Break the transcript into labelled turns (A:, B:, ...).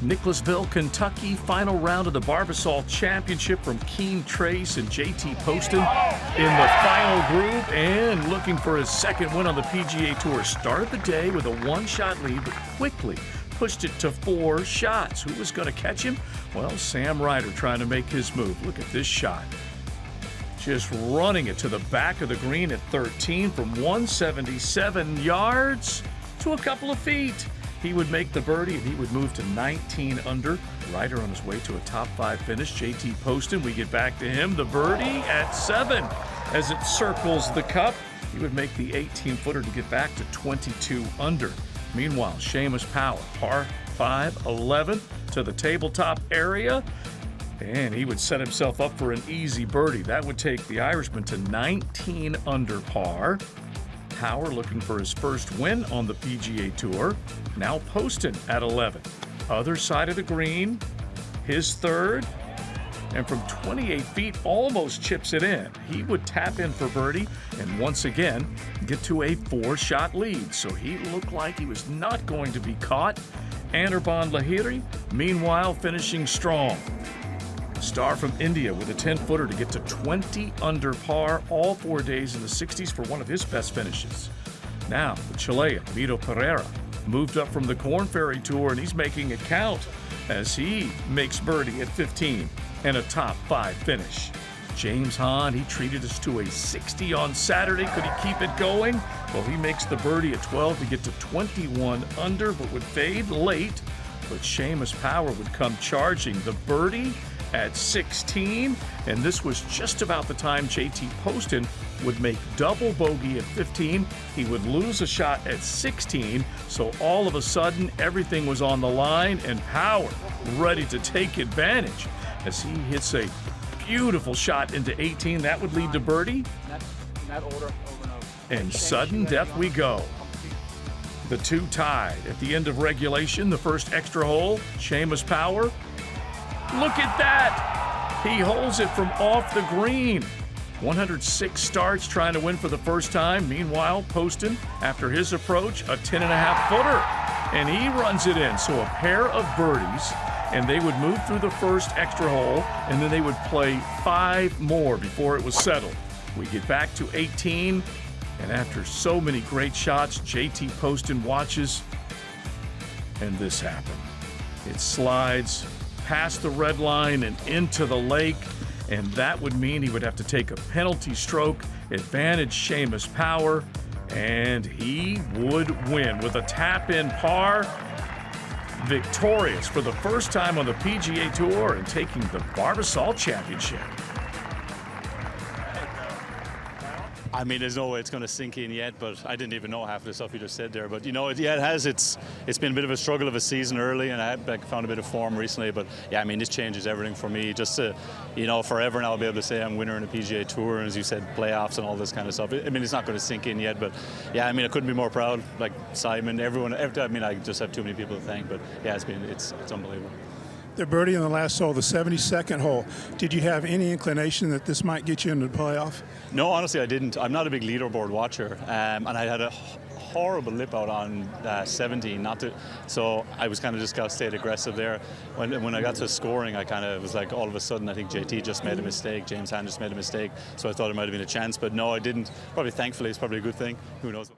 A: Nicholasville, Kentucky, final round of the Barbasol Championship from Keene Trace and JT Poston in the final group and looking for his second win on the PGA Tour. Started the day with a one-shot lead, but quickly pushed it to 4 shots. Who was going to catch him? Well, Sam Ryder trying to make his move. Look at this shot. Just running it to the back of the green at 13 from 177 yards to a couple of feet. He would make the birdie and he would move to 19 under. Ryder on his way to a top 5 finish. JT Poston, we get back to him. The birdie at 7 as it circles the cup. He would make the 18-footer to get back to 22 under. Meanwhile, Seamus Power, par 5, 11 to the tabletop area. And he would set himself up for an easy birdie. That would take the Irishman to 19 under par. Power looking for his first win on the PGA Tour. Now Poston at 11. Other side of the green, his third. And from 28 feet, almost chips it in. He would tap in for birdie and once again get to a 4-shot lead. So he looked like he was not going to be caught. Anirban Lahiri, meanwhile, finishing strong. Star from India with a 10-footer to get to 20 under par all 4 days in the 60s for one of his best finishes. Now, the Chilean, Mito Pereira, moved up from the Korn Ferry Tour, and he's making it count as he makes birdie at 15 and a top 5 finish. James Hahn, he treated us to a 60 on Saturday. Could he keep it going? Well, he makes the birdie at 12 to get to 21 under, but would fade late. But Seamus Power would come charging. The birdie at 16, and this was just about the time JT Poston would make double bogey at 15. He would lose a shot at 16, so all of a sudden everything was on the line, and Power ready to take advantage as he hits a beautiful shot into 18. That would lead to birdie.
B: In that order, over and over.
A: And sudden death we go. The two tied at the end of regulation, the first extra hole. Seamus Power, look at that! He holds it from off the green. 106 starts trying to win for the first time. Meanwhile, Poston, after his approach, a 10.5-footer. And he runs it in. So a pair of birdies, and they would move through the first extra hole, and then they would play 5 more before it was settled. We get back to 18, and after so many great shots, JT Poston watches, and this happened. It slides past the red line and into the lake, and that would mean he would have to take a penalty stroke, advantage Seamus Power, and he would win with a tap-in par. Victorious for the first time on the PGA Tour and taking the Barbasol Championship.
C: I mean, there's no way it's going to sink in yet, but I didn't even know half of the stuff you just said there. But, you know, yeah, it has. It's been a bit of a struggle of a season early, and I found a bit of form recently. But, yeah, I mean, this changes everything for me. Just to, you know, forever now I'll be able to say I'm winner in the PGA Tour, and as you said, playoffs and all this kind of stuff. I mean, it's not going to sink in yet, but, yeah, I mean, I couldn't be more proud. Like Simon, everyone. I mean, I just have too many people to thank. But, yeah, it's unbelievable.
D: The birdie on the last hole, the 72nd hole. Did you have any inclination that this might get you into the playoff?
C: No, honestly, I didn't. I'm not a big leaderboard watcher, and I had a horrible lip out on 17. So I was kind of just got to stay aggressive there. When I got to scoring, I kind of was like, all of a sudden, I think JT just made a mistake. James Hahn just made a mistake. So I thought it might have been a chance, but no, I didn't. Probably, thankfully, it's probably a good thing. Who knows?